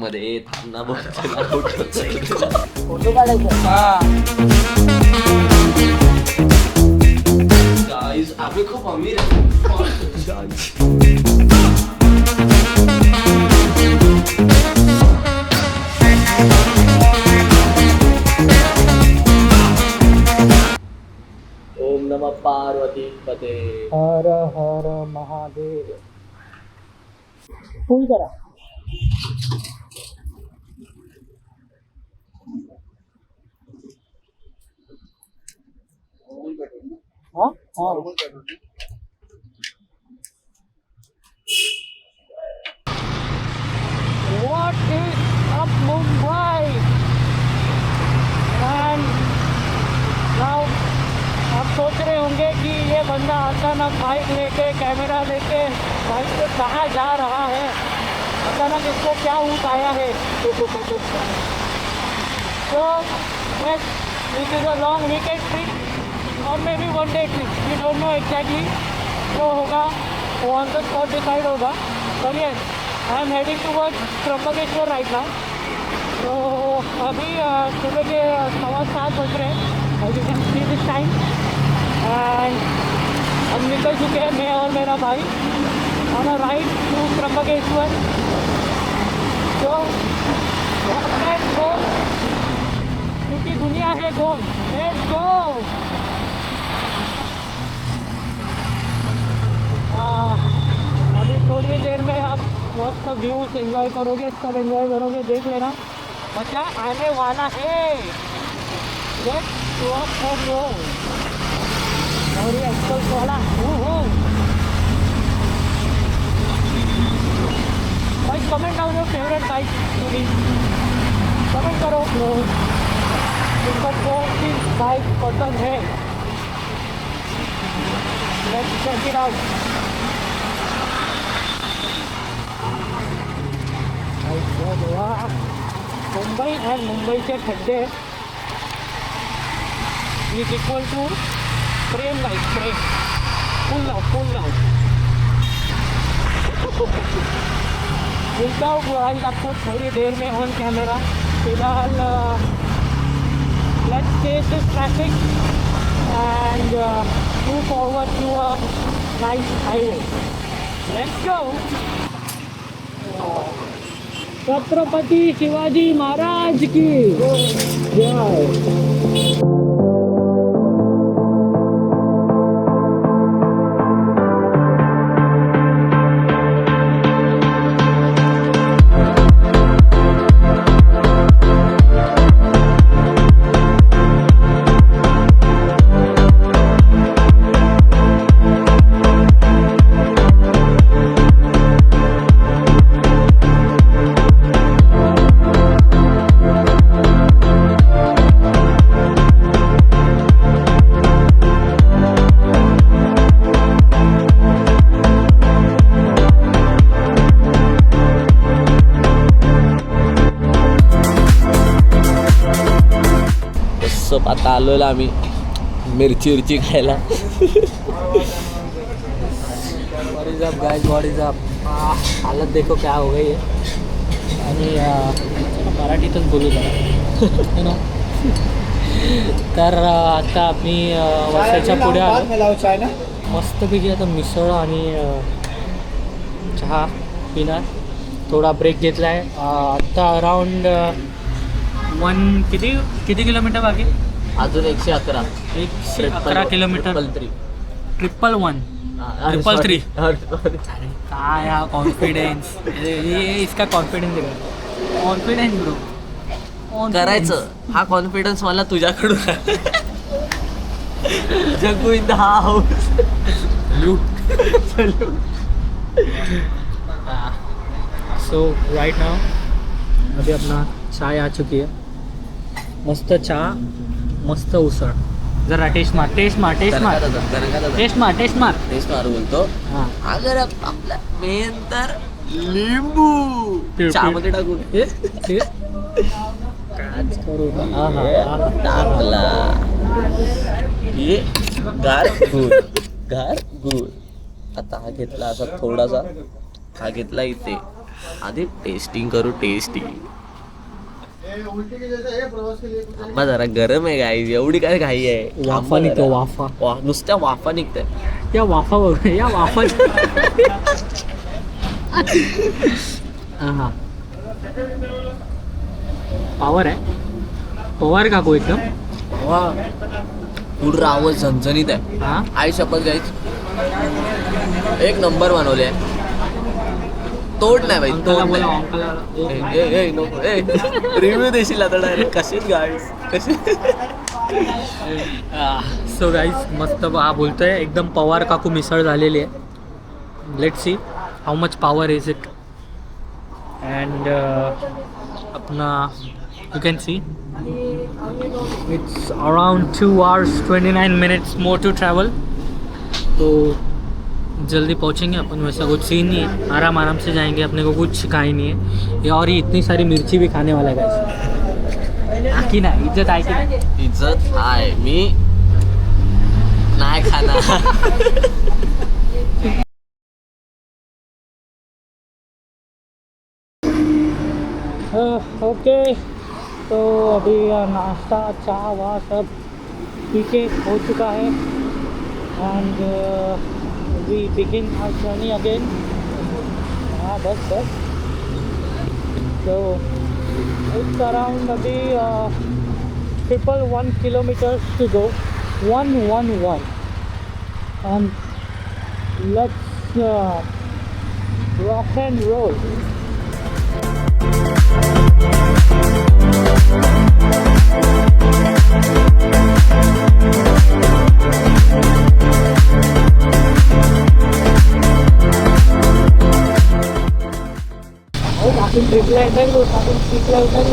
मध्ये थांबना बोल फोटो काढायचा. गाइस आम्ही खूप अमीर आहे. ओम नमः पार्वती पते. हर हर महादेव. फुल करा. हाँ हाँ What is up Mumbai? And now आप सोच रहे होंगे कि ये बंदा अचानक बाइक लेके कैमरा लेके बाइक पे कहाँ जा रहा है, अचानक इसको क्या ऊँट आया है. So yes, this is a long weekend trip or maybe one day trip. We don't know exactly. जो होगा वो ऑन द स्पॉट डिसाइड होगा. But yes, I am heading towards Trimbakeshwar right now. तो अभी सुबह के 7:15 बज रहे हैं. As you can see this time. And हम निकल चुके हैं, मैं और मेरा भाई, on a ride to Trimbakeshwar. तो let's go. क्योंकि दुनिया है गोल. Let's go. अभी थोड़ी देर में आप मस्त व्यूज एंजॉय करोगे, सब एंजॉय करोगे, देख लेना, मजा आने वाला है. Let's go for road. और ये एक्सप्रेस वाला भाई, comment down your favourite bike too. Comment करो तुमको कौन सी बाइक पसंद है. Let's check it out. Mumbai and Mumbai के खड्डे इज इक्वल टू प्रेम लाइक प्रेम. Full love. मिलता हूँ गाइस आपको थोड़ी देर में ऑन कैमरा. फिलहाल let's face this traffic and move forward to a nice highway. Let's go. Chhatrapati Shivaji Maharaj की जय. आता आलोला आम्ही मिरची खायला. Bodies up. हालत देखो क्या हो गई है. आणि मराठीतच बोलू जरा. तर आता आम्ही वर्षाच्या पुढे आलो. मस्तपैकी आता मिसळ आणि चहा पिणार. थोडा ब्रेक घेतला आहे. आता अराउंड किती किलोमीटर बाकी. अजून 111 किलोमीटर. 111 333. काय हा कॉन्फिडेन्स. ये इसका कॉन्फिडेन्स देखा. कॉन्फिडेन्स ब्रो करायचं. हा कॉन्फिडन्स मला तुझ्याकडून. Jaggu in the house. So right now अभी अपना चाय आ चुकी है. मस्त चहा, मस्त उसळ. जरा टेस्ट मार. टेस्ट मार बोलतो. अगर आपला मेन तर लिंबू चहामध्ये टाकू. टाकला ये गार गुळ. आता हा घेतला असा थोडासा. हा घेतला इथे. आधी टेस्टिंग करू टेस्टिंग. आंबा जरा गरम आहे गाई, एवढी काय घाई आहे. वाफा निघतो वाफा. नुसत्या वाफा निघतात. या वाफा बघ या वाफा. हा पावर आहे. पवार काकू एकदम. वा पूर्ण आवाज झणझणीत आहे. हा आई शपथ गाईच एक नंबर बनवले आहे. तोड नाही भाई, अंकलला तोड बोला नाही. अंकलला. रिव्ह्यू देशील आता डायरेक्ट. कसे गाईस कसे. सो गाईज मस्त हा बोलतोय एकदम पवार काकू मिसळ झालेली आहे. Let see how much power is it. And अपना you can see it's around 2 hours 29 minutes more to travel. तो जल्दी पहुंचेंगे अपन. वैसा कुछ सीन नहीं है, आराम से जाएंगे. अपने को कुछ शिकाई नहीं है ये. और ये इतनी सारी मिर्ची भी खाने वाला है गाइस. की ना इज्जत आहे की नाही. इज्जत आहे. मी नाही खाणार. ओके तो अभी नाश्ता चाय वहाँ सब पी के हो चुका है. And we begin our journey again. हाँ बस तो इट्स अराउंड अभी 111 kilometers to go. 111 and let's rock and roll. आपण ट्रिपला येतात आपण ट्रिपला येतात.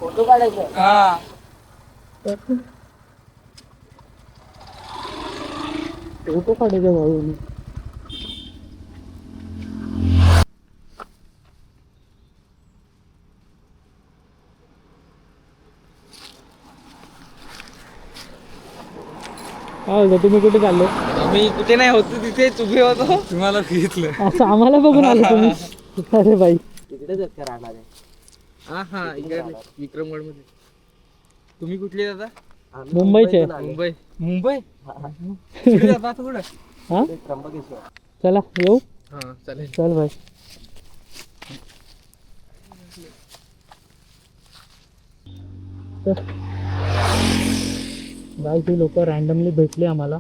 फोटो काढायचा. फोटो काढायचा भाऊ. तुम्ही कुठे चालले. मी कुठे नाही होतो तिथेच उभे होतो. तुम्हाला बघितलं. असं आम्हाला बघून आले तुम्ही. अरे बाई तिकडेच का राहणार आहे. हा इकडे विक्रमगड मध्ये. तुम्ही कुठले दादा. मुंबईचे. मुंबई. मुंबई कुठे जाता आता कुठं. हा त्र्यंबकेश्वर. चला येऊ. हा चालेल. चल भाई. गाईस ही लोक रँडमली भेटली आम्हाला.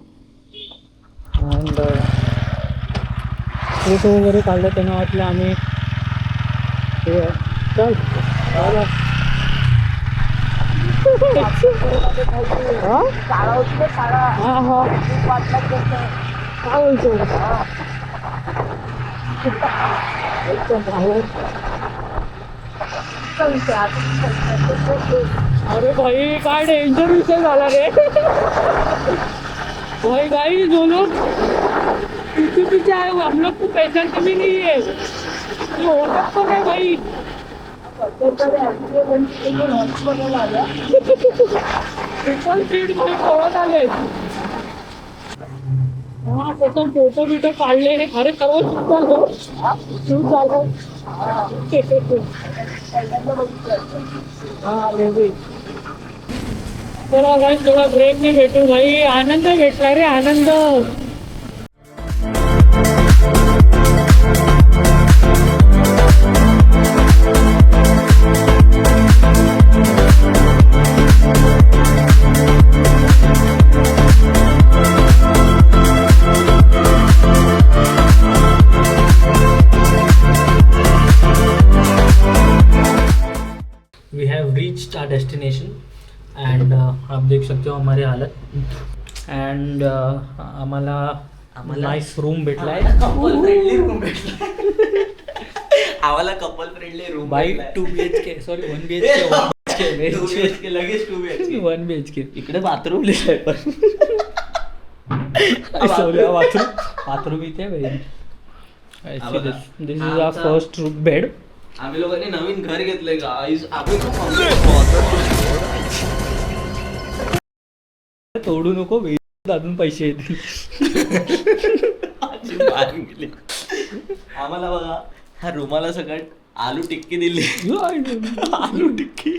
अँड फोटो वगैरे काढलं. त्यांना वाटलं आम्ही चल हां हां काय बोलतो. अरे भाई काय डेंजर विषय झाला रे. भाई गाइस जो लोग पीछे आए हुए हम लोग को पहचान कभी नहीं है. ये हो सकता है भाई. ट्रिपल सीट भाई पळत आले. हा त्याचा फोटो बिटो काढले. अरे सर्व शूट झालं. चला गाइस थोडा ब्रेक ने भेटू भाई. आनंद भेटला रे आनंद. We have reached our destination and आप देख सकते हो हमारी हालत. एंड आम्हाला नाईस रूम भेटला आहे. कपल फ्रेंडली रूम भेटला. आम्हाला कपल फ्रेंडली रूम बाई 2 BHK सॉरी 1 BHK. 2 BHK लगेच 2 BHK. 1 BHK. इकडे बाथरूम लिहिलंय पण. बाथरूम इथे दिस इज आवर फर्स्ट बेड. आम्ही लोकांनी नवीन घर घेतलंय गाईस. आम्ही तोडू नको अजून पैसे येतील. आम्हाला बघा ह्या रुमाला सगळ्यात आलू टिक्की दिली. आलू टिक्की.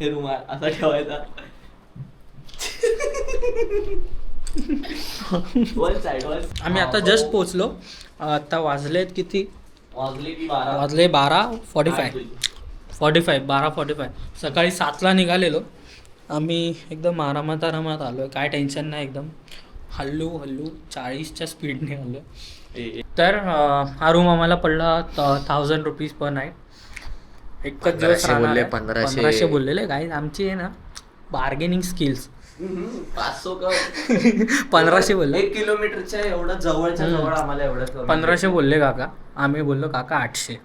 हे रुमाल असा ठेवायचा. वन साइड आम्ही आता जस्ट पोहोचलो. आता वाजलेत किती? वाजले की 12. वाजले 12:45. सकाळी 7ला निघालेलो. आम्ही एकदम आरामात आलो आहे. काय टेन्शन नाही. एकदम हल्लू 40च्या स्पीडने आलो. तर हा रूम आम्हाला पडला 1000 रुपीज पर नाईट. एकच दिवस राहणार. 1500 बोललेले गाईज. आमची आहे ना बार्गेनिंग स्किल्स. 500 का 1500 बोलले. 1 किलोमीटरच्या एवढं जवळच्या जवळ आम्हाला एवढं 1500 बोलले काका. आम्ही बोललो काका 800.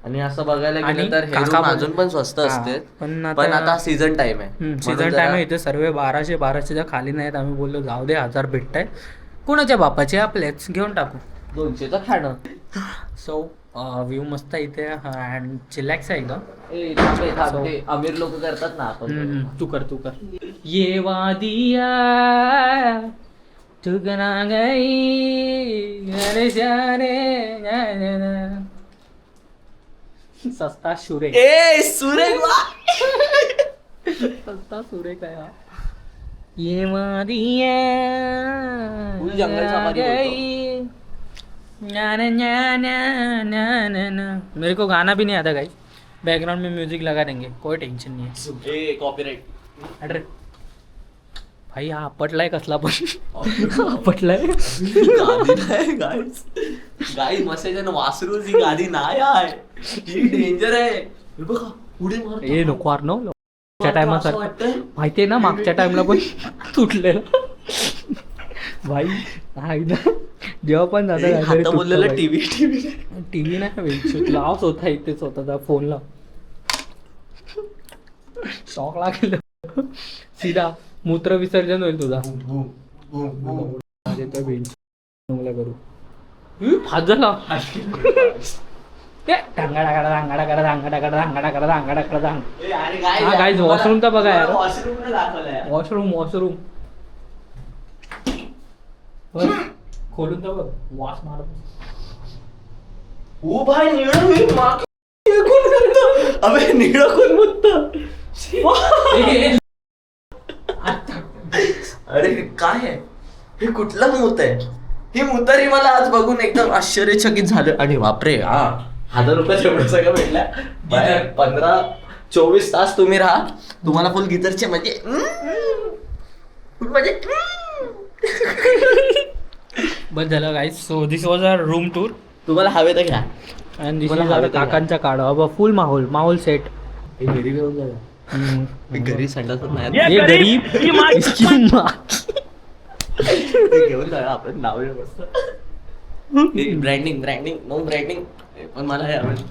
आणि असं बघायला आणि गेलं तर हे काका room अजून पण स्वस्त असते. पण आता सीझन टाइम आहे. सीझन टाइम आहे. इथे सर्व 1200च्या खाली नाहीत. आम्ही बोललो जाऊ दे 1000 भेटताय कोणाच्या बापाचे आपलेच घेऊन टाकू. 200चं खाणं. सो व्ह्यू मस्त आहे इथे अँड चिलॅक्स आहे एकदम. अमीर लोक करतात ना आपण. तू कर ये वादिया ठुकना गई घर जाने सस्ता सुरेख. सुरेख सस्ता सुरेख आहे. ये वादिया फुल जंगल सफारी गई ना ना ना ना ना ना. मेरे को गाना भी नहीं आता गाइस. बैकग्राउंड में म्यूजिक लगा देंगे. कोई टेंशन नहीं है. कॉपीराइट. अरे भाई हा आपटलाय कसला पण. आपटलाय गाईस मसाजन वासरू जी गाडी नाही आहे. ही डेंजर आहे. हे बघा पुढे मारतो. ए नको आर नो. मागच्या टायमात माहितीये ना मागच्या टाइमला पण तुटलेलं भाई. हाय ना जेव्हा पण जाता बोललेलं टीव्ही नाही लावच होता इथेच होता फोनला. शॉक लागेल. सीधा मूत्र विसर्जन होईल तुझा. करू फाजला गाईज वॉशरूम तर बघा यार. वॉशरूम खोलून तर बघ. वास मारत. ओ भाई निळं अबे निळं कोण मुत्त. अरे काय आहे हे? कुठलं मूत आहे ही? मुतारी मला आज बघून एकदम आश्चर्यचकित झालं. आणि बापरे 1000 रुपये एवढं सगळं भेटलं. 15-24 तास तुम्ही राहा. तुम्हाला फुल गिटारचे म्हणजे बस झालं guys. So this was a room tour. तुम्हाला हवे तर घ्या. आणि दिस इज काकांचा काढ. फुल माहोल सेट. घरी घेऊन जा. घरी संडास नाही. ये गरीब इसकी माँ. घेऊन जा आपण नाव मस्त. Branding no branding. पण मला हे आवडेल.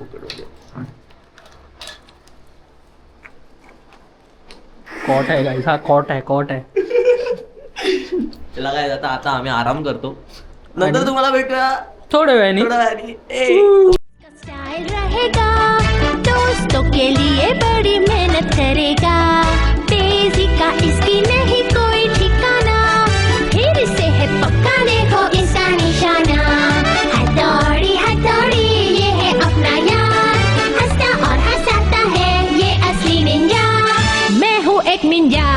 कॉट आहे गाईस. हा कॉट आहे. त्याला काय आता आम्ही आराम करतो. नंतर तुम्हाला भेटूया थोड्या वेळाने. स्टाइल रहेगा दोस्तों के लिए बड़ी मेहनत करेगा. तेजी का इसकी नहीं कोई ठिकाना. फिर से है पक्का देखो इसका निशाना. हथौड़ी ये है अपना यार. हंसता और हंसाता है ये असली निंजा. मैं हूँ एक निंजा.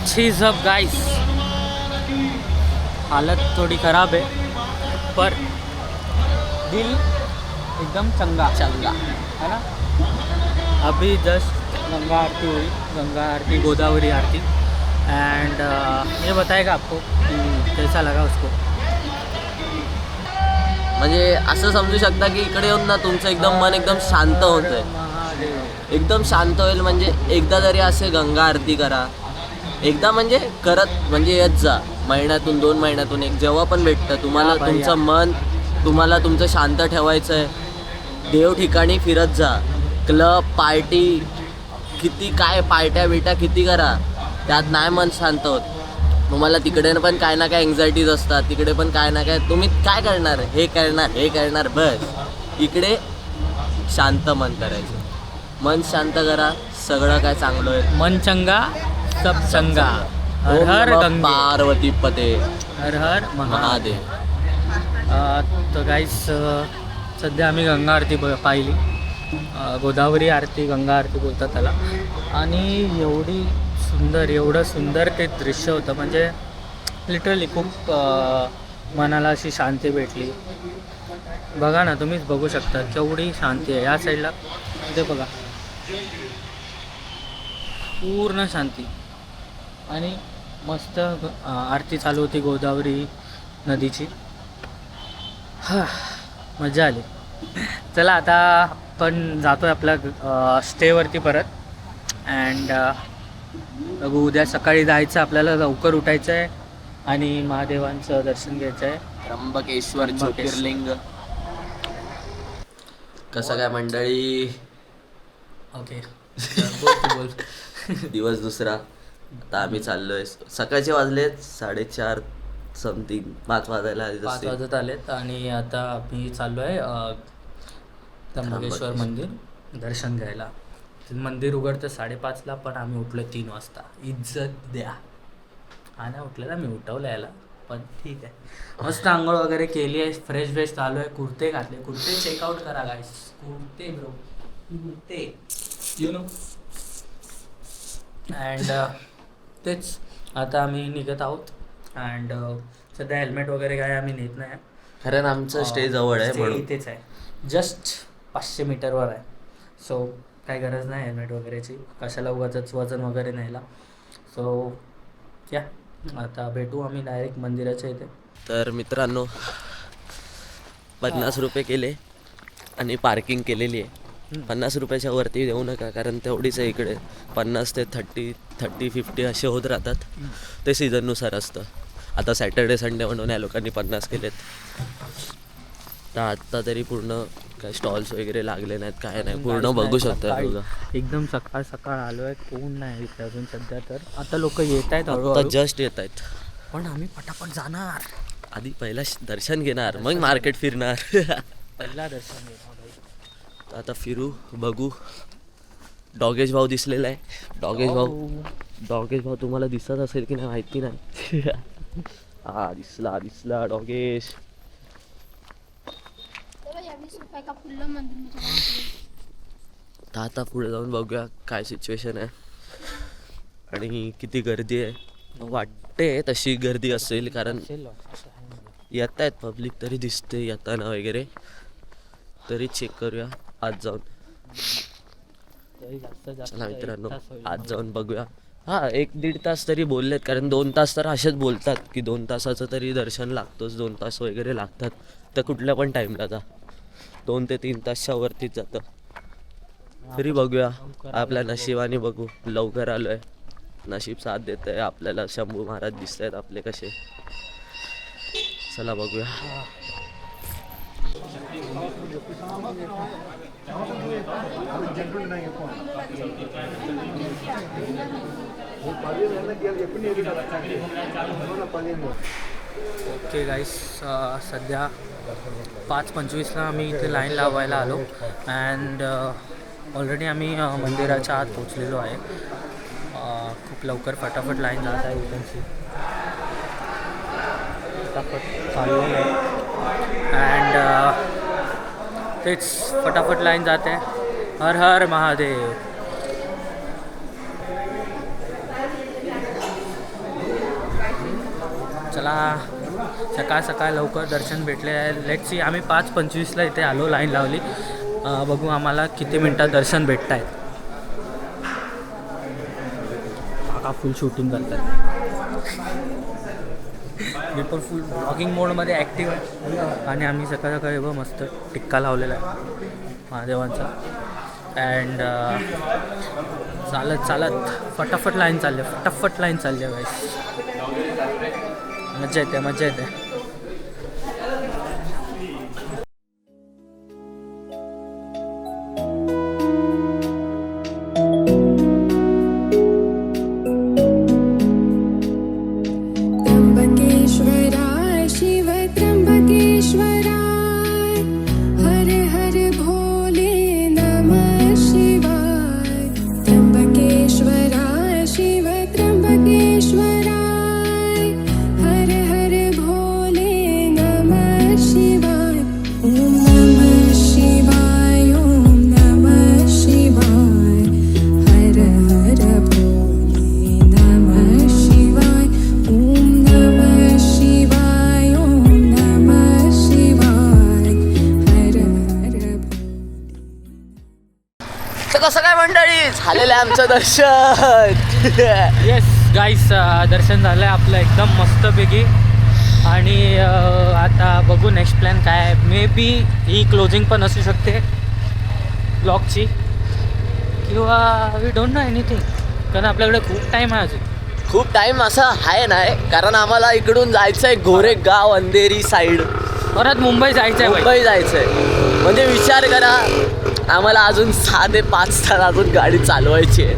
चीज अप गाइस, हालत थोड़ी ख़राब है पर दिल एकदम चंगा है ना। अभी जस्ट गंगा आरती हुई, गंगा आरती, गोदावरी आरती, एंड ये बताएगा आपको कि कैसा लगा उसको। म्हणजे असं समजू शकता की इकडे येऊन ना तुमचं एकदम मन एकदम शांत होतंय, एकदम शांत होईल. म्हणजे एकदा तरी असे गंगा आरती करा, एकदा म्हणजे करत म्हणजे येत जा, महिन्यातून 2 महिन्यातून एक, जेव्हा पण भेटतं तुम्हाला तुमचं मन, तुम्हाला तुमचं शांत ठेवायचं आहे, देव ठिकाणी फिरत जा. क्लब पार्टी किती काय पार्ट्या बिट्या किती करा, त्यात नाही मन शांत होत. तुम्हाला तिकडे पण काय ना काय एन्झायटीज असतात, तिकडे पण काय ना काय, तुम्ही काय करणार, हे करणार बस. इकडे शांत मन करायचं, मन शांत करा, सगळं काय चांगलं आहे. मन चंगा सब चंगा, हर हर ओम नमः गंगे, पार्वती पते, हर हर महादेव. महादेव. तर गाईस सध्या आम्ही गंगा आरती पाहिली, गोदावरी आरती, गंगा आरती बोलतात त्याला. आणि एवढं सुंदर ते दृश्य होतं, म्हणजे लिटरली खूप मनाला अशी शांती भेटली. बघा ना, तुम्हीच बघू शकता केवढी शांती आहे या साईडला. इथे बघा, पूर्ण शांती आणि मस्त आरती चालू होती गोदावरी नदीची. मजा आली. चला आता आपण जातो आहे आपल्या स्टेवरती परत. अँड बघू, उद्या सकाळी जायचं, आपल्याला लवकर उठायचं आहे आणि महादेवांचं दर्शन घ्यायचं आहे. त्र्यंबकेश्वर ज्योतिर्लिंग. कसं काय मंडळी, ओके बोल. दिवस दुसरा. आता आम्ही चाललोय, सकाळचे वाजलेत 4:30 समथिंग, 5 वाजायला 5 वाजत आलेत आणि आता आम्ही चाललो आहे त्र्यंबकेश्वर मंदिर दर्शन घ्यायला. मंदिर उघडतं 5:30ला, पण आम्ही उठलो 3 वाजता. इज्जत द्या. हा नाही उठलेला, मी उठवलं याला, पण ठीक आहे. मस्त आंघोळ वगैरे केली आहे, फ्रेश चालू आहे. कुर्ते घातले, कुर्ते चेकआउट करा गाईस, कुर्ते ब्रो, कुर्ते यू नो. अँड तेच आता आम्ही निघत आहोत. अँड सध्या हेल्मेट वगैरे काय आम्ही नेत नाही, कारण आमचं स्टे जवळ आहे म्हणून. इथेच आहे, जस्ट 500 मीटरवर आहे. सो काही गरज नाही हेल्मेट वगैरेची, कशाला उगाचच वजन वगैरे न्यायला. सो या आता भेटू आम्ही डायरेक्ट मंदिराच्या इथे. तर मित्रांनो, 50 रुपये केले आणि पार्किंग केलेली आहे. 50 रुपयाच्या वरती देऊ नका, कारण तेवढीच आहे इकडे. 50 ते 30-50 असे होत राहतात, ते सीझननुसार असतं. आता सॅटर्डे संडे म्हणून या लोकांनी 50 केलेत. तर आत्ता तरी पूर्ण काय स्टॉल्स वगैरे लागले नाहीत, काय नाही, पूर्ण बघू शकता. एकदम सकाळ आलो आहे, कोण नाही इथे अजून सध्या. तर आता लोक येत आहेत, आता जस्ट येत आहेत, पण आम्ही पटापट जाणार. आधी पहिला दर्शन घेणार, मग मार्केट फिरणार. पहिला दर्शन घेणार. आता फिरू, बघू. डॉगेश भाऊ दिसलेला आहे. डॉगेश भाऊ तुम्हाला दिसत असेल की नाही माहिती नाही. हा दिसला डॉगेश. आता पुढे जाऊन बघूया काय सिच्युएशन आहे आणि किती गर्दी आहे. वाटते तशी गर्दी असेल, कारण येत आहेत पब्लिक तरी दिसते येताना वगैरे. तरी चेक करूया आज जाऊन. चला मित्रांनो, आज जाऊन बघूया. 1-1.5 तास तरी बोललेत, कारण 2 तास तर असेच बोलतात की 2 तासाचं तरी दर्शन लागतोच, 2 तास वगैरे लागतात. तर कुठल्या पण टाईमला जा, 2 ते 3 तासच्या वरतीच जातं. तरी बघूया, आपल्या नशिबाने बघू. लवकर आलो आहे, नशीब साथ देत आहे आपल्याला. शंभू महाराज दिसत आहेत आपले कसे. चला बघूया. ओके गाईस, सध्या 5:25ला आम्ही इथे लाईन लावायला आलो. अँड ऑलरेडी आम्ही मंदिराच्या आत पोचलेलो आहे. खूप लवकर फटाफट लाईन जात आहे. इकडची फटाफट चाललेलं आहे. अँड तेच फटाफट लाईन जाते. हर हर महादेव. मला सकाळ सकाळ लवकर दर्शन भेटले आहे. लेट्स सी, आम्ही 5:25ला इथे आलो, लाईन लावली. बघू आम्हाला किती मिनटात दर्शन भेटत आहेत. काका फुल शूटिंग करतात, मी पण फुल ब्लॉगिंग मोडमध्ये ॲक्टिव्ह आहे. आणि आम्ही सकाळ सकाळी बघ मस्त टिक्का लावलेला आहे महादेवांचा. अँड चालत चालत फटाफट लाईन चालली आहे, फटाफट लाईन चालली आहे गाईस. मजा येते, मजा येते. त्र्यंबकेश्वराय शिव त्र्यंबकेश्वराय हर हर भोले नमः शिवाय. त्र्यंबकेश्वराय शिव त्र्यंबकेश्वराय हर हर भोले नमः शिवाय. ओम नमः शिवाय ओम नमः शिवाय हर हर भोले नमः शिवाय. ओम नमः शिवाय ओम नमः शिवाय हर हर भोले. तर कसं काय मंडळी, झालेलं आहे आमचं दर्शन. येस गाईस, दर्शन झालं आहे आपलं एकदम मस्तपैकी. आणि आता बघू नेक्स्ट प्लॅन काय आहे. मे बी ही क्लोजिंग पण असू शकते ब्लॉगची, किंवा वी डोंट नो एनिथिंग, कारण आपल्याकडे खूप टाईम आहे अजून. खूप टाइम असा आहे नाही, कारण आम्हाला इकडून जायचं आहे गोरेगाव अंधेरी साईड, परत मुंबई जायचं आहे. मुंबई जायचं आहे. म्हणजे विचार करा, आम्हाला अजून 6 ते 5 तास अजून गाडी चालवायची आहे.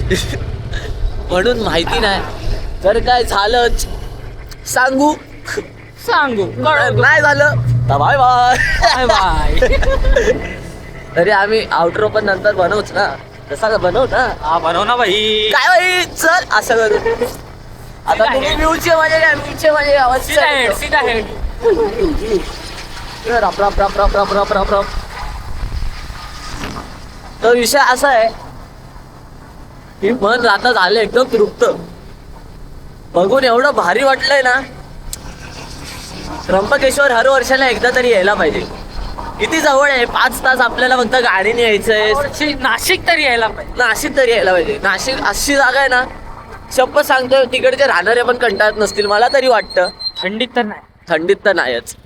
म्हणून माहिती नाही, जर काय झालंच सांगू, सांगू नाही झालं तर बाय बाय. Bye bye. तरी आम्ही आउटरो पण नंतर बनवूच ना, तसा बनवू ना. हा बनव ना भाई. काय बाई, चल असं करू. आता तुम्ही व्ह्यूचे म्हणजे काय, व्ह्यूचे म्हणजे आवाज सीधा हेड, सीधा हेड. रप रप रप रप रप रप रप रप. तर विषय असा आहे की मन आता झालं एकदम तृप्त, बघून एवढं भारी वाटलंय ना. त्र्यंबकेश्वर हर वर्षाला एकदा तरी यायला पाहिजे. किती जवळ आहे, 5 तास आपल्याला फक्त गाडीने यायचंय. नाशिक तरी यायला पाहिजे. नाशिक तरी यायला पाहिजे. नाशिक अशी जागा आहे ना, शपथ सांगतोय, तिकडचे राहणारे पण कंटाळत नसतील मला तरी वाटतं. थंडीत तर नाही. थंडीत तर नाहीच,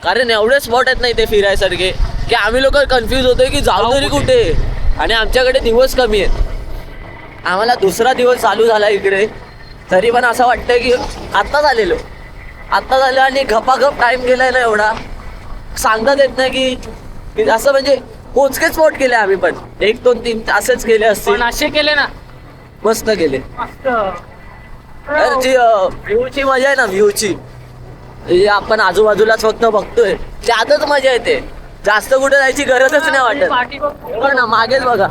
कारण एवढे स्पॉट आहेत नाही ते फिरायसारखे की आम्ही लोक कन्फ्यूज होतोय की जाऊ तरी कुठे. आणि आमच्याकडे दिवस कमी आहेत. आम्हाला दुसरा दिवस चालू झाला इकडे, तरी पण असं वाटतंय की आत्ता झालं आणि घपाघप टाइम गेलाय ना एवढा, सांगतात येत नाही की असं. म्हणजे पोचके स्पॉट केले आम्ही पण, 1 2 3 असेच केले असतील, पण असे केले ना मस्त केले. मस्त. तर जी व्ह्यूची मजा आहे ना, व्ह्यूची आपण आजूबाजूलाच फक्त बघतोय, त्यातच मजा येते. जास्त कुठे जायची गरजच नाही वाटत. पाठी बघ. बघ ना, मागेच बघा,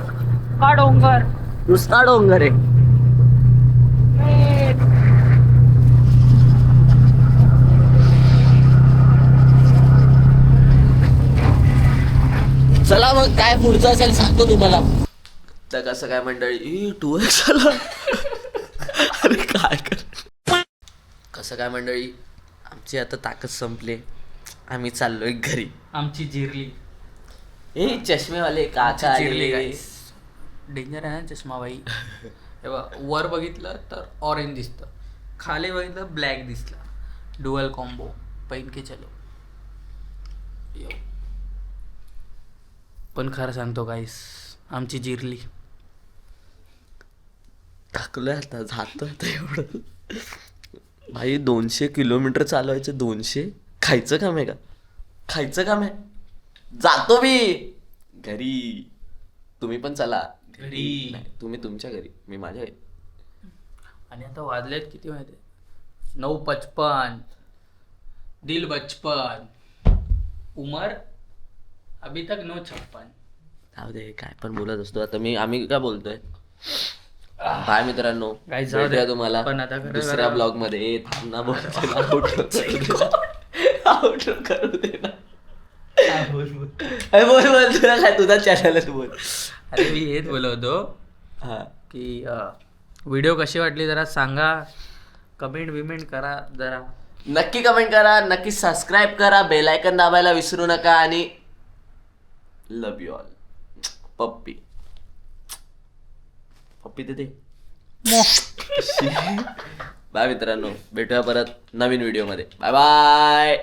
हा डोंगर. नुसता डोंगर आहे. चला मग, काय पुढचं असेल सांगतो तुम्हाला. तर कसं काय मंडळी, 2x आला. अरे काय कर. कसं काय मंडळी, आमची आता ताकद संपली, आम्ही चाललोय घरी. आमची जिरली. ए चष्मेवाले काका जिरली आले. गाईस. डेंजर आहे ना चष्मा बाई. हे बघ, वर बघितलं तर ऑरेंज दिसतं, खाली बघितलं ब्लॅक दिसलं. डुअल कॉम्बो पहिन के चलो. यो. पण खरं सांगतो गाईस, आमची जिरली. थकलोय आता, जातो आता एवढं. भाई 200 किलोमीटर चालवायचं. 200 खायचं काम आहे का? खायचं काम आहे. जातो मी घरी, तुम्ही पण चला घरी. नाही, तुम्ही तुमच्या घरी, मी माझ्या घरी. आणि आता वाजलेत किती माहिती आहे? 9:55. दिल बचपन. उमर अभी तक 9:56. जाऊ दे, काय पण बोलत असतो आता. आम्ही काय बोलतोय. बाय मित्रांनो, Guys, जाऊ दे. भेटूया तुम्हाला पण आता खरं दुसऱ्या खरं- ब्लॉग मध्ये. थांब ना, आउटरो करू दे ना. बोल तुला काय, तुझा चॅनल तू बोल. अरे मी हेच बोलत होतो हा, की व्हिडिओ कशी वाटली जरा सांगा. कमेंट विमेंट करा जरा. नक्की कमेंट करा, नक्की सबस्क्राईब करा, बेल आयकन दाबायला विसरू नका आणि लव यू ऑल. पप्पी पप्पी देते. बाय मित्रांनो, भेटूया परत नवीन व्हिडिओ मध्ये. Bye bye.